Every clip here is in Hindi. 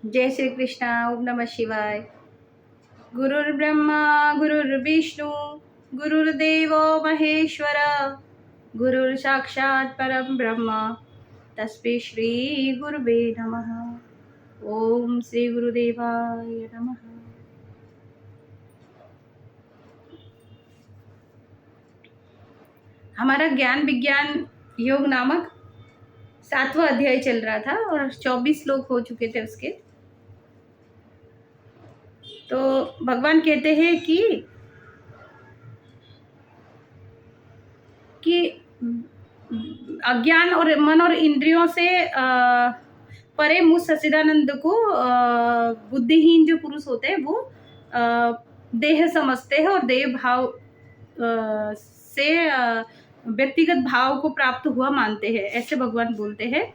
जय श्री कृष्णा। ओम नमः शिवाय। गुरुर्ब्रह्मा गुरुर्विष्णु गुरुर्देवो महेश्वर गुरुर् साक्षात् परम ब्रह्म तस्मै श्री गुरुवे नमः। ओम श्री गुरुदेवाय नमः। हमारा ज्ञान विज्ञान योग नामक 7वां अध्याय चल रहा था और 24 श्लोक हो चुके थे उसके। तो भगवान कहते हैं कि अज्ञान और मन और इंद्रियों से परे मुझ सच्चिदानंद को बुद्धिहीन जो पुरुष होते हैं वो देह समझते हैं और देह भाव से व्यक्तिगत भाव को प्राप्त हुआ मानते हैं, ऐसे भगवान बोलते हैं।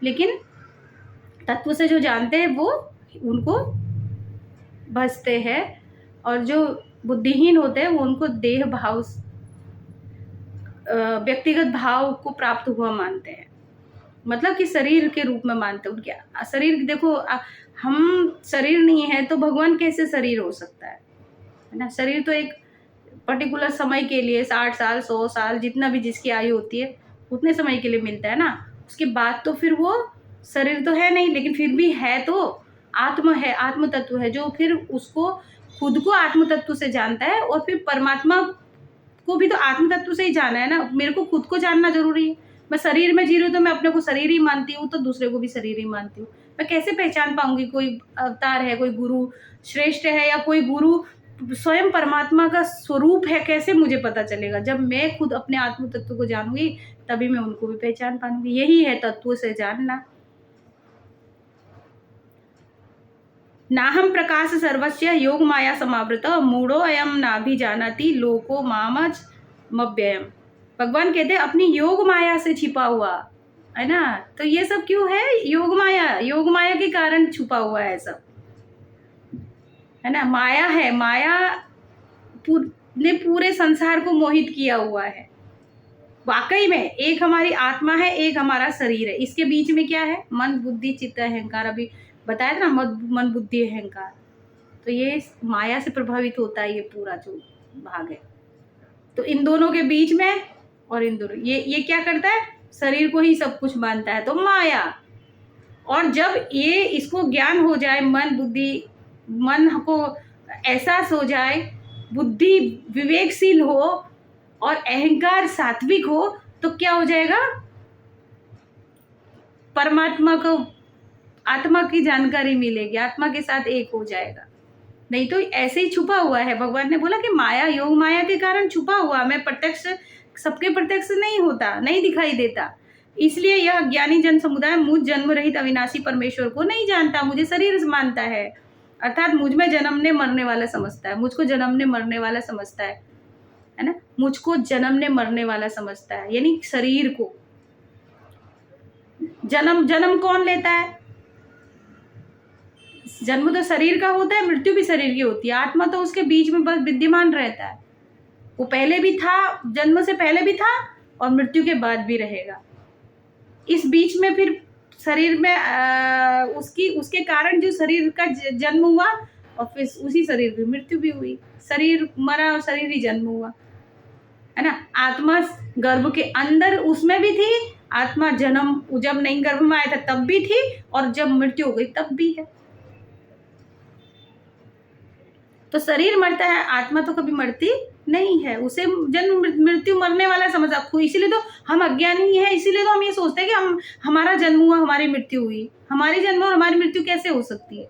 लेकिन तत्व से जो जानते हैं वो उनको भजते हैं और जो बुद्धिहीन होते हैं वो उनको देह भाव व्यक्तिगत भाव को प्राप्त हुआ मानते हैं, मतलब कि शरीर के रूप में मानते हैं। उनके शरीर देखो, हम शरीर नहीं है तो भगवान कैसे शरीर हो सकता है ना। शरीर तो एक पर्टिकुलर समय के लिए 60 साल 100 साल जितना भी जिसकी आयु होती है उतने समय के लिए मिलता है ना। उसके बाद तो फिर वो शरीर तो है नहीं, लेकिन फिर भी है तो आत्मा है, आत्म तत्व है जो फिर उसको खुद को आत्म तत्व से जानता है और फिर परमात्मा को भी तो आत्म तत्व से ही जाना है ना। मेरे को खुद को जानना जरूरी है। मैं शरीर में जी रही हूँ तो मैं अपने को शरीर ही मानती हूँ, तो दूसरे को भी शरीर ही मानती हूँ। मैं कैसे पहचान पाऊंगी कोई अवतार है, कोई गुरु श्रेष्ठ है या कोई गुरु स्वयं परमात्मा का स्वरूप है? कैसे मुझे पता चलेगा? जब मैं खुद अपने आत्म तत्व को जानूंगी तभी मैं उनको भी पहचान पाऊंगी। यही है तत्व से जानना। नाहम प्रकाश सर्वस्य योग माया समावृत मूढ़ो अयम नाभिजानाति लोको मामज मव्ययम। भगवान कहते हैं अपनी योग माया से छिपा हुआ है ना। तो ये सब क्यों है? योग माया के कारण छुपा हुआ है सब, है ना। माया है, माया ने पूरे संसार को मोहित किया हुआ है। वाकई में एक हमारी आत्मा है, एक हमारा शरीर है। इसके बीच में क्या है? मन बुद्धि चित्त अहंकार। अभी बताया था ना, मन बुद्धि अहंकार। तो ये माया से प्रभावित होता है ये पूरा जो भाग है। तो इन दोनों के बीच में और इन दोनों ये क्या करता है? शरीर को ही सब कुछ मानता है, तो माया। और जब ये इसको ज्ञान हो जाए, मन बुद्धि, मन को एहसास हो जाए, बुद्धि विवेकशील हो और अहंकार सात्विक हो, तो क्या हो जाएगा? परमात्मा को, आत्मा की जानकारी मिलेगी, आत्मा के साथ एक हो जाएगा। नहीं तो ऐसे ही छुपा हुआ है। भगवान ने बोला कि माया, योग माया के कारण छुपा हुआ। मैं प्रत्यक्ष, सबके प्रत्यक्ष नहीं होता, नहीं दिखाई देता। इसलिए यह ज्ञानी जन समुदाय मुझ जन्म रहित अविनाशी परमेश्वर को नहीं जानता, मुझे शरीर मानता है। अर्थात मुझ में जन्मने मरने वाला समझता है, मुझको जन्मने मरने वाला समझता है ना। मुझको जन्मने मरने वाला समझता है, यानी शरीर को। जन्म कौन लेता है? जन्म तो शरीर का होता है, मृत्यु भी शरीर की होती है। आत्मा तो उसके बीच में बस विद्यमान रहता है। वो पहले भी था, जन्म से पहले भी था और मृत्यु के बाद भी रहेगा। इस बीच में फिर शरीर में उसके कारण जो शरीर का जन्म हुआ और फिर उसी शरीर की मृत्यु भी हुई। शरीर मरा और शरीर ही जन्म हुआ, है ना। आत्मा गर्भ के अंदर उसमें भी थी, आत्मा जन्म जब नहीं गर्भ में आया था तब भी थी और जब मृत्यु हो गई तब भी है। तो शरीर मरता है, आत्मा तो कभी मरती नहीं है। उसे जन्म मृत्यु मरने वाला समझा। इसीलिए तो हम अज्ञानी है, इसीलिए तो हम ये सोचते हैं कि हमारा जन्म हुआ, हमारी मृत्यु हुई। हमारी जन्म और हमारी मृत्यु कैसे हो सकती है?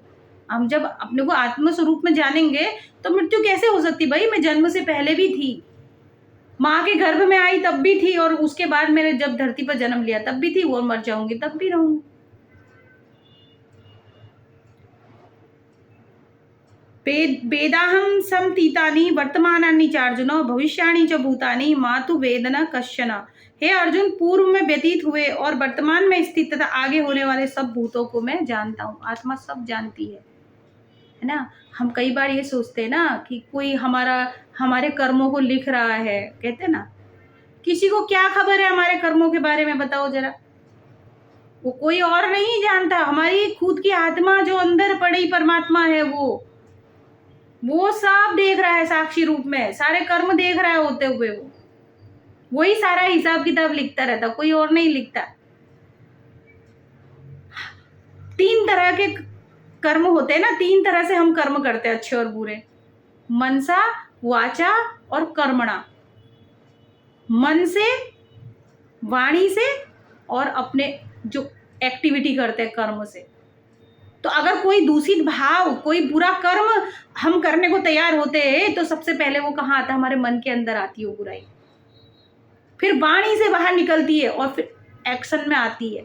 हम जब अपने को आत्म स्वरूप में जानेंगे तो मृत्यु कैसे हो सकती? भाई मैं जन्म से पहले भी थी, माँ के गर्भ में आई तब भी थी और उसके बाद मैंने जब धरती पर जन्म लिया तब भी थी, वो मर जाऊंगी तब भी रहूंगी। वेदाहं समतीतानि वर्तमानानि चार्जुन भविष्याणि च भूतानि मातु वेदना कश्चन। हे अर्जुन, पूर्व में व्यतीत हुए और वर्तमान में स्थित तथा आगे होने वाले सब भूतों को मैं जानता हूँ। आत्मा सब जानती है ना। हम कई बार ये सोचते हैं ना कि कोई हमारे कर्मों को लिख रहा है। कहते हैं ना, किसी को क्या खबर है हमारे कर्मों के बारे में? बताओ जरा। वो कोई और नहीं जानता। हमारी खुद की आत्मा जो अंदर पड़ी परमात्मा है, वो सब देख रहा है साक्षी रूप में, सारे कर्म देख रहा है होते हुए। वही सारा हिसाब किताब लिखता रहता, कोई और नहीं लिखता। 3 तरह के कर्म होते हैं ना, 3 तरह से हम कर्म करते हैं, अच्छे और बुरे। मनसा, वाचा और कर्मणा। मन से, वाणी से और अपने जो एक्टिविटी करते हैं कर्म से। तो अगर कोई दूषित भाव, कोई बुरा कर्म हम करने को तैयार होते हैं तो सबसे पहले वो कहाँ आता है? हमारे मन के अंदर आती है वो बुराई, फिर वाणी से बाहर निकलती है और फिर एक्शन में आती है।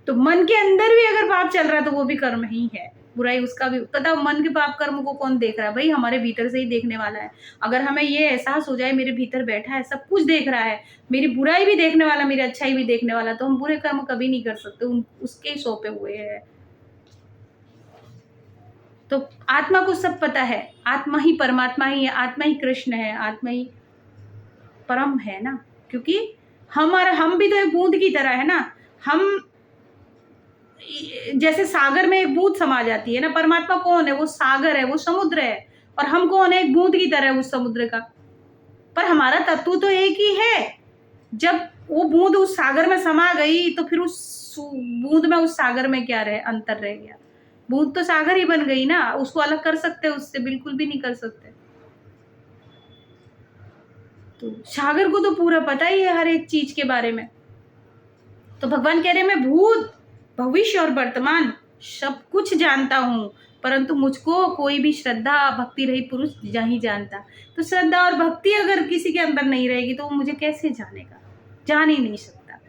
तो मन के अंदर भी अगर पाप चल रहा है तो वो भी कर्म ही है, बुराई उसका भी। पता मन के पाप कर्म को कौन देख रहा है? भाई हमारे भीतर से ही देखने वाला है। अगर हमें ये एहसास हो जाए मेरे भीतर बैठा है, सब कुछ देख रहा है, मेरी बुराई भी देखने वाला, मेरी अच्छाई भी देखने वाला, तो हम बुरे कर्म कभी नहीं कर सकते, उसके ही सौंपे हुए हैं। तो आत्मा को सब पता है, आत्मा ही परमात्मा ही है, आत्मा ही कृष्ण है, आत्मा ही परम है ना। क्योंकि हम भी तो एक बूंद की तरह है ना। हम जैसे सागर में एक बूंद समा जाती है ना। परमात्मा कौन है? वो सागर है, वो समुद्र है। और हम कौन है? एक बूंद की तरह उस समुद्र का। पर हमारा तत्व तो एक ही है। जब वो बूंद उस सागर में समा गई तो फिर उस बूंद में, उस सागर में क्या अंतर रह गया? बूंद तो सागर ही बन गई ना। उसको अलग कर सकते? उससे बिल्कुल भी नहीं कर सकते। तो सागर को तो पूरा पता ही है हर एक चीज के बारे में। तो भगवान कह रहे मैं भूत, भविष्य और वर्तमान सब कुछ जानता हूँ, परंतु मुझको कोई भी श्रद्धा भक्ति रही पुरुष नहीं जानता। तो श्रद्धा और भक्ति अगर किसी के अंदर नहीं रहेगी तो वो मुझे कैसे जानेगा? जान ही नहीं सकता।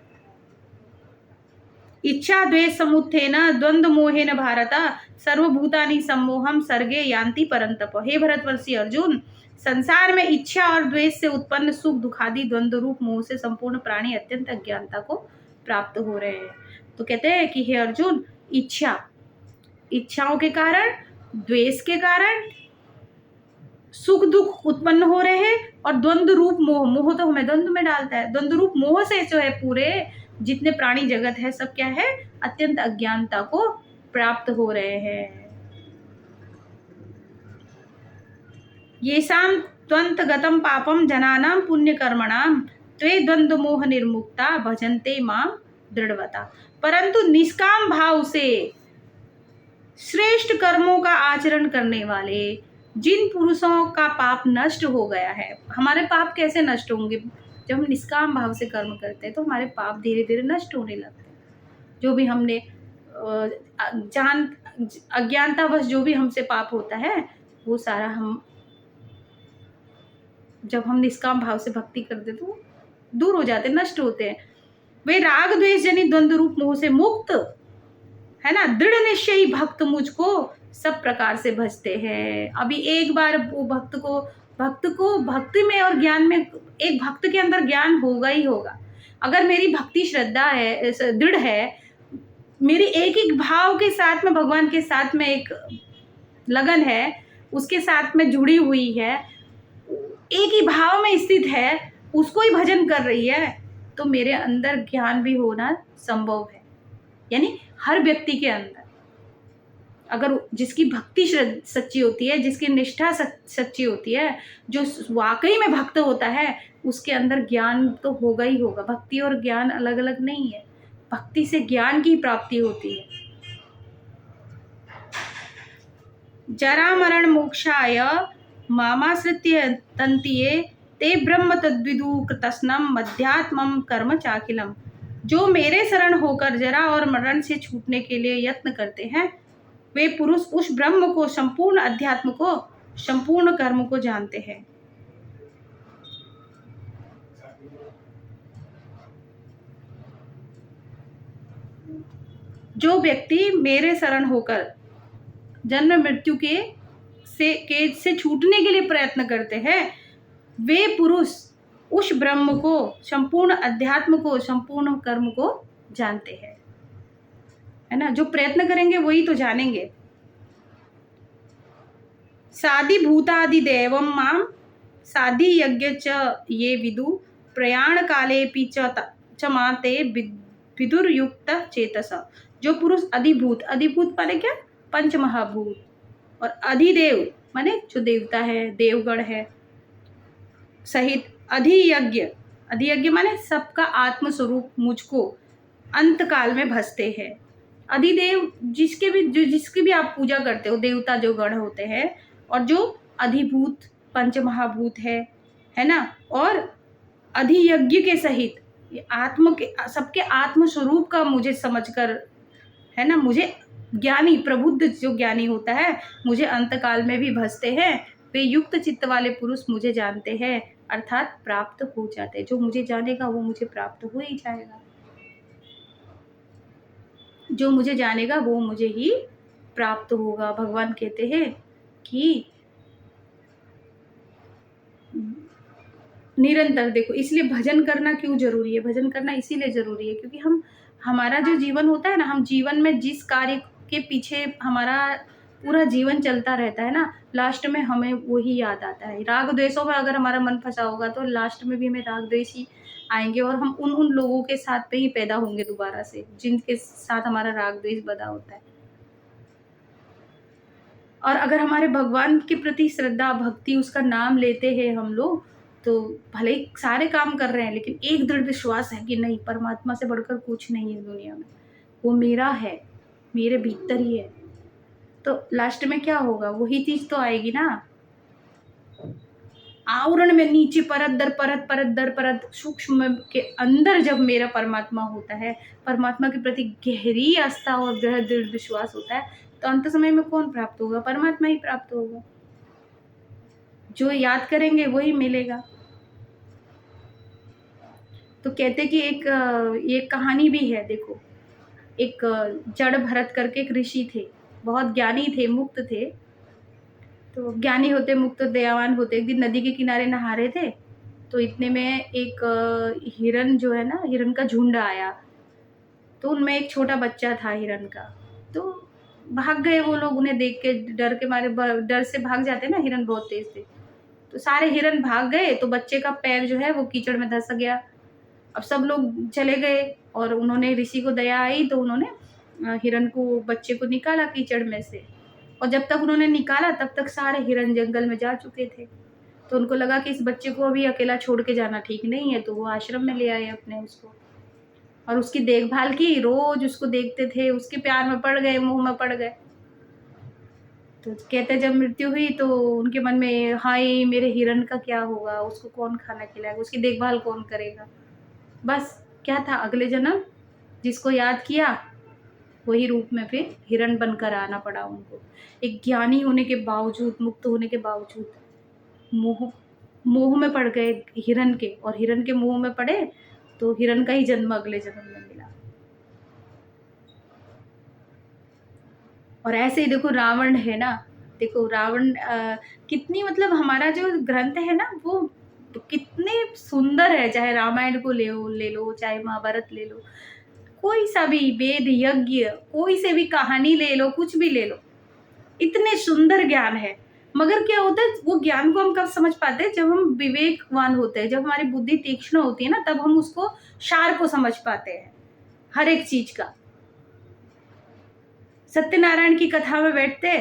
इच्छा द्वेष समुत्थेन द्वंद्व मोहेन भारत सर्वभूतानि सम्मोहम सर्गे यान्ति परंतप। हे भरतवर्षी अर्जुन, संसार में इच्छा और द्वेष से उत्पन्न सुख दुखादि द्वंद्व रूप मोह से संपूर्ण प्राणी अत्यंत अज्ञानता को प्राप्त हो रहे हैं। तो कहते हैं कि हे अर्जुन, इच्छाओं के कारण, द्वेष के कारण सुख दुख उत्पन्न हो रहे हैं, और द्वंद्व रूप मोह तो हमें द्वंद्व में डालता है। द्वंद्व रूप मोह से जो है पूरे जितने प्राणी जगत है सब क्या है? अत्यंत अज्ञानता को प्राप्त हो रहे हैं। येषां त्वन्तगतं पापम जनानां पुण्य कर्मणाम त्वे द्वंद्व मोह निर्मुक्ता भजन्ते मां दृढ़वता। परंतु निष्काम भाव से श्रेष्ठ कर्मों का आचरण करने वाले जिन पुरुषों का पाप नष्ट हो गया है। हमारे पाप कैसे नष्ट होंगे? जब हम निष्काम भाव से कर्म करते हैं तो हमारे पाप धीरे धीरे नष्ट होने लगते हैं। जो भी हमने अज्ञानतावश जो भी हमसे पाप होता है वो सारा जब हम निष्काम भाव से भक्ति करते तो दूर हो जाते, नष्ट होते हैं। वे राग द्वेष जनित द्वंद्व रूप मोह से मुक्त है ना, दृढ़ निश्चयी भक्त मुझको सब प्रकार से भजते हैं। अभी एक बार वो भक्त को भक्ति में और ज्ञान में, एक भक्त के अंदर ज्ञान होगा ही होगा। अगर मेरी भक्ति श्रद्धा है, दृढ़ है, मेरी एक एक भाव के साथ में भगवान के साथ में एक लगन है, उसके साथ में जुड़ी हुई है, एक ही भाव में स्थित है, उसको ही भजन कर रही है, तो मेरे अंदर ज्ञान भी होना संभव है। यानी हर व्यक्ति के अंदर अगर जिसकी भक्ति सच्ची होती है, जिसकी निष्ठा सच्ची होती है, जो वाकई में भक्त होता है, उसके अंदर ज्ञान तो होगा ही होगा। भक्ति और ज्ञान अलग अलग नहीं है। भक्ति से ज्ञान की प्राप्ति होती है। जरा मरण मोक्षाय मामाश्रित्य तन्तिये ते ब्रह्म तद्विदु कृतस्नम मध्यात्मम कर्म चाखिलम। जो मेरे शरण होकर जरा और मरण से छूटने के लिए यत्न करते हैं, वे पुरुष उस ब्रह्म को, संपूर्ण अध्यात्म को, संपूर्ण कर्म को जानते हैं। जो व्यक्ति मेरे शरण होकर जन्म मृत्यु से छूटने के लिए प्रयत्न करते हैं, वे पुरुष उस ब्रह्म को, संपूर्ण अध्यात्म को, संपूर्ण कर्म को जानते हैं, है ना। जो प्रयत्न करेंगे वही तो जानेंगे। साधि भूतादि देवम माम साधि यज्ञ च ये विदु प्रयाण काले पी च चमाते विदुर युक्त चेतस। जो पुरुष अधिभूत, अधिभूत माने क्या, पंच महाभूत, और अधिदेव माने जो देवता है, देवगण है, सहित अधियज्ञ, अधियज्ञ माने सबका आत्मस्वरूप मुझको अंत काल में भसते हैं। अधिदेव जिसकी भी आप पूजा करते हो, देवता जो गण होते हैं, और जो अधिभूत पंच महाभूत है ना, और अधियज्ञ के सहित ये आत्म के सबके आत्म स्वरूप का मुझे समझकर, है ना, मुझे ज्ञानी प्रबुद्ध जो ज्ञानी होता है, मुझे अंतकाल में भी भसते हैं। वे युक्त चित्त वाले पुरुष मुझे जानते हैं, अर्थात प्राप्त हो जाते हैं। जो मुझे जानेगा वो मुझे प्राप्त हो ही जाएगा, जो मुझे जानेगा वो मुझे ही प्राप्त होगा। भगवान कहते हैं कि निरंतर देखो, इसलिए भजन करना क्यों जरूरी है, भजन करना इसीलिए जरूरी है क्योंकि हमारा जो जीवन होता है ना, हम जीवन में जिस कार्य के पीछे हमारा पूरा जीवन चलता रहता है ना, लास्ट में हमें वही याद आता है। राग द्वेषों में अगर हमारा मन फंसा होगा तो लास्ट में भी हमें राग द्वेष ही आएंगे, और हम उन लोगों के साथ पे ही पैदा होंगे दोबारा से जिनके साथ हमारा राग द्वेष बधा होता है। और अगर हमारे भगवान के प्रति श्रद्धा भक्ति, उसका नाम लेते हैं हम लोग, तो भले ही सारे काम कर रहे हैं लेकिन एक दृढ़ विश्वास है कि नहीं, परमात्मा से बढ़कर कुछ नहीं है दुनिया में, वो मेरा है, मेरे भीतर ही है, तो लास्ट में क्या होगा, वही चीज तो आएगी ना। आवरण में नीचे परत दर परत, परत दर परत, सूक्ष्म के अंदर जब मेरा परमात्मा होता है, परमात्मा के प्रति गहरी आस्था और दृढ़ विश्वास होता है, तो अंत समय में कौन प्राप्त होगा, परमात्मा ही प्राप्त होगा। जो याद करेंगे वही मिलेगा। तो कहते कि एक कहानी भी है, देखो, एक जड़ भरत करके एक ऋषि थे, बहुत ज्ञानी थे, मुक्त थे। तो ज्ञानी होते, मुक्त, दयावान होते, एक दिन नदी के किनारे नहा रहे थे, तो इतने में एक हिरन जो है ना, हिरन का झुंड आया, तो उनमें एक छोटा बच्चा था हिरन का। तो भाग गए वो लोग, उन्हें देख के डर के मारे, डर से भाग जाते ना हिरन बहुत तेज थे, तो सारे हिरन भाग गए, तो बच्चे का पैर जो है वो कीचड़ में धंस गया। अब सब लोग चले गए और उन्होंने, ऋषि को दया आई तो उन्होंने हिरन को, बच्चे को निकाला कीचड़ में से, और जब तक उन्होंने निकाला तब तक सारे हिरन जंगल में जा चुके थे। तो उनको लगा कि इस बच्चे को अभी अकेला छोड़ के जाना ठीक नहीं है, तो वो आश्रम में ले आए अपने उसको, और उसकी देखभाल की, रोज उसको देखते थे, उसके प्यार में पड़ गए, मुंह में पड़ गए। तो कहते जब मृत्यु हुई तो उनके मन में, हाय मेरे हिरन का क्या होगा, उसको कौन खाना खिलाएगा, उसकी देखभाल कौन करेगा। बस क्या था, अगले जन्म जिसको याद किया वही रूप में फिर हिरन बनकर आना पड़ा उनको। एक ज्ञानी होने के बावजूद, मुक्त होने के बावजूद मोह में पड़ गए हिरन के, और हिरन के मुंह में पड़े तो हिरन का ही जन्म अगले जन्म में मिला। और ऐसे ही देखो रावण है ना, देखो रावण कितनी, मतलब हमारा जो ग्रंथ है ना वो कितने सुंदर है, चाहे रामायण को ले लो, चाहे महाभारत ले लो, कोई सा भी वेद यज्ञ, कोई से भी कहानी ले लो, कुछ भी ले लो, इतने सुंदर ज्ञान है। मगर क्या होता है, वो ज्ञान को हम कब समझ पाते हैं, जब हम विवेकवान होते हैं, जब हमारी बुद्धि तीक्ष्ण होती है ना, तब हम उसको सार को समझ पाते हैं हर एक चीज का। सत्यनारायण की कथा में बैठते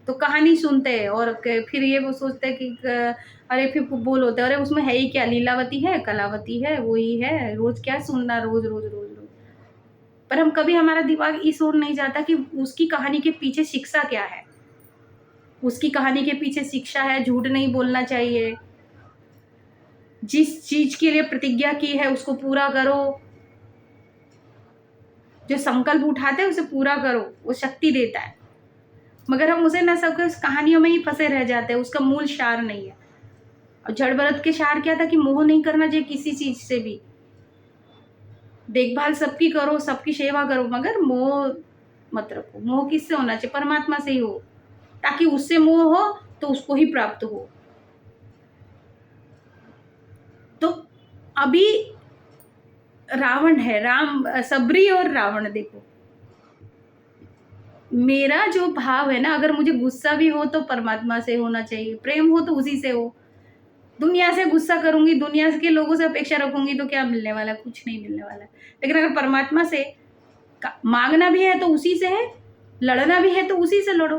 तो कहानी सुनते हैं, और फिर ये वो सोचते हैं कि अरे, फिर बोल होते हैं, अरे उसमें है ही क्या, लीलावती है, कलावती है, वही है, रोज क्या सुनना, रोज रोज रोज रोज। पर हम कभी, हमारा दिमाग इस ओर नहीं जाता कि उसकी कहानी के पीछे शिक्षा क्या है। उसकी कहानी के पीछे शिक्षा है, झूठ नहीं बोलना चाहिए, जिस चीज के लिए प्रतिज्ञा की है उसको पूरा करो, जो संकल्प उठाते हैं उसे पूरा करो, वो शक्ति देता है। मगर हम उसे न सबके उस कहानियों में ही फंसे रह जाते हैं, उसका मूल सार नहीं है। और जड़ भरत के सार क्या था कि मोह नहीं करना चाहिए किसी चीज से भी, देखभाल सबकी करो, सबकी सेवा करो, मगर मोह मत रखो। मोह किससे होना चाहिए, परमात्मा से ही हो, ताकि उससे मोह हो तो उसको ही प्राप्त हो। तो अभी रावण है, सबरी और रावण, देखो मेरा जो भाव है ना, अगर मुझे गुस्सा भी हो तो परमात्मा से होना चाहिए, प्रेम हो तो उसी से हो, दुनिया से गुस्सा करूंगी, दुनिया के लोगों से अपेक्षा रखूंगी तो क्या मिलने वाला है? कुछ नहीं मिलने वाला है। लेकिन अगर परमात्मा से मांगना भी है तो उसी से है, लड़ना भी है तो उसी से लड़ो।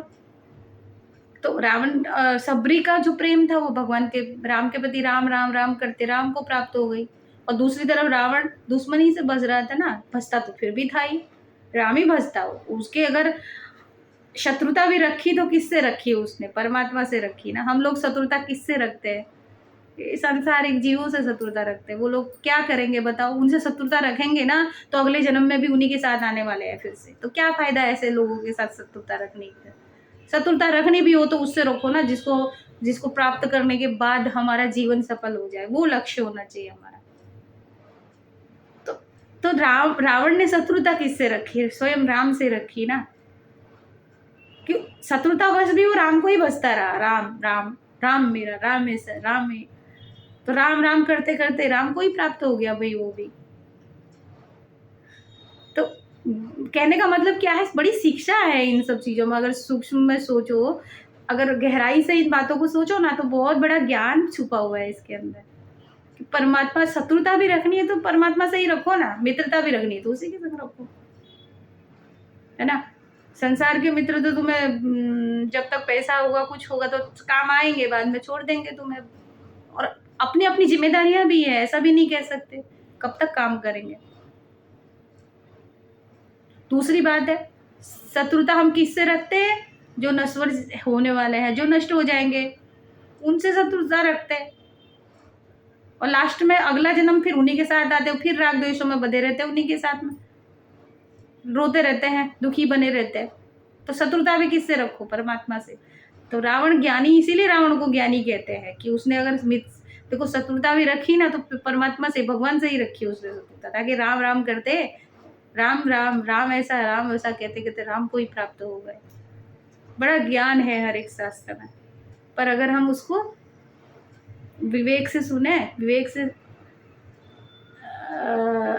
तो रावण सबरी का जो प्रेम था वो भगवान के राम के प्रति राम राम राम करते राम को प्राप्त हो गई, और दूसरी तरफ रावण दुश्मनी से बच रहा था ना, भसता तो फिर भी था ही, राम ही भसता। उसके अगर शत्रुता भी रखी तो किससे रखी? उसने परमात्मा से रखी ना। हम लोग शत्रुता किससे रखते हैं? सांसारिक जीवों से शत्रुता रखते हैं। वो लोग क्या करेंगे बताओ? उनसे शत्रुता रखेंगे ना तो अगले जन्म में भी उन्हीं के साथ आने वाले हैं फिर से। तो क्या फायदा ऐसे लोगों के साथ शत्रुता रखने का? शत्रुता रखनी भी हो तो उससे रखो ना जिसको जिसको प्राप्त करने के बाद हमारा जीवन सफल हो जाए, वो लक्ष्य होना चाहिए हमारा। तो रावण ने शत्रुता किससे रखी? स्वयं राम से रखी ना। क्यों? शत्रुता बस भी वो राम को ही बसता रहा, राम राम राम मेरा, राम है सर, राम है। तो राम राम करते करते राम को ही प्राप्त हो गया भाई वो भी। तो कहने का मतलब क्या है? बड़ी शिक्षा है इन सब चीजों में। अगर सूक्ष्म में सोचो, अगर गहराई से इन बातों को सोचो ना, तो बहुत बड़ा ज्ञान छुपा हुआ है इसके अंदर। कि परमात्मा, शत्रुता भी रखनी है तो परमात्मा से ही रखो ना, मित्रता भी रखनी है तो उसी के संग रखो, है ना। संसार के मित्र तो तुम्हें जब तक पैसा होगा, कुछ होगा तो काम आएंगे, बाद में छोड़ देंगे तुम्हें। और अपनी अपनी जिम्मेदारियां भी है, ऐसा भी नहीं कह सकते कब तक काम करेंगे। दूसरी बात है, शत्रुता हम किससे रखते हैं? जो नश्वर होने वाले हैं, जो नष्ट हो जाएंगे, उनसे शत्रुता रखते हैं। और लास्ट में अगला जन्म फिर उन्हीं के साथ आते हो, फिर राग द्वेषों में बधे रहते हैं, उन्हीं के साथ में रोते रहते हैं, दुखी बने रहते हैं। तो शत्रुता भी किससे रखो? परमात्मा से। तो रावण ज्ञानी, इसीलिए रावण को ज्ञानी कहते हैं कि उसने अगर देखो शत्रुता भी रखी ना तो परमात्मा से, भगवान से ही रखी उसने शत्रुता, ताकि राम राम करते, राम राम राम ऐसा राम वैसा कहते कहते राम को ही प्राप्त हो गए। बड़ा ज्ञान है हर एक शास्त्र में, पर अगर हम उसको विवेक से सुने, विवेक से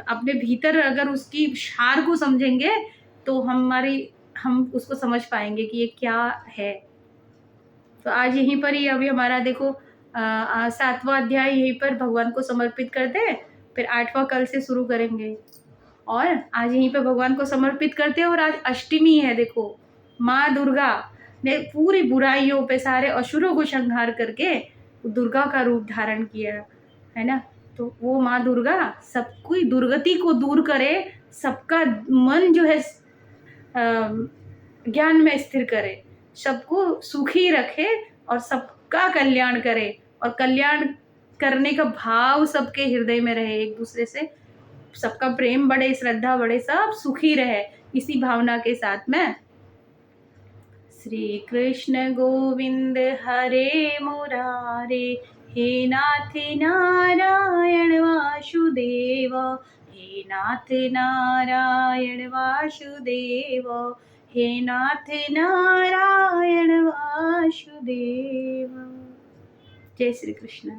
अपने भीतर अगर उसकी सार को समझेंगे तो हम उसको समझ पाएंगे कि ये क्या है। तो आज यहीं पर ही अभी हमारा देखो 7वां अध्याय यहीं पर भगवान को समर्पित करते हैं, फिर 8वां कल से शुरू करेंगे। और आज यहीं पे भगवान को समर्पित करते हैं। और आज अष्टमी है, देखो माँ दुर्गा ने पूरी बुराइयों पे, सारे असुरों को संहार करके दुर्गा का रूप धारण किया है ना। तो वो माँ दुर्गा सबकी दुर्गति को दूर करे, सबका मन जो है ज्ञान में स्थिर करे, सबको सुखी रखे और सबका कल्याण करे, और कल्याण करने का भाव सबके हृदय में रहे, एक दूसरे से सबका प्रेम बढ़े, श्रद्धा बढ़े, सब सुखी रहे, इसी भावना के साथ में। श्री कृष्ण गोविंद हरे मुरारे, हे नाथ नारायण वासुदेव, हे नाथ नारायण वासुदेव, हे नाथ नारायण वासुदेव। जय श्री कृष्ण।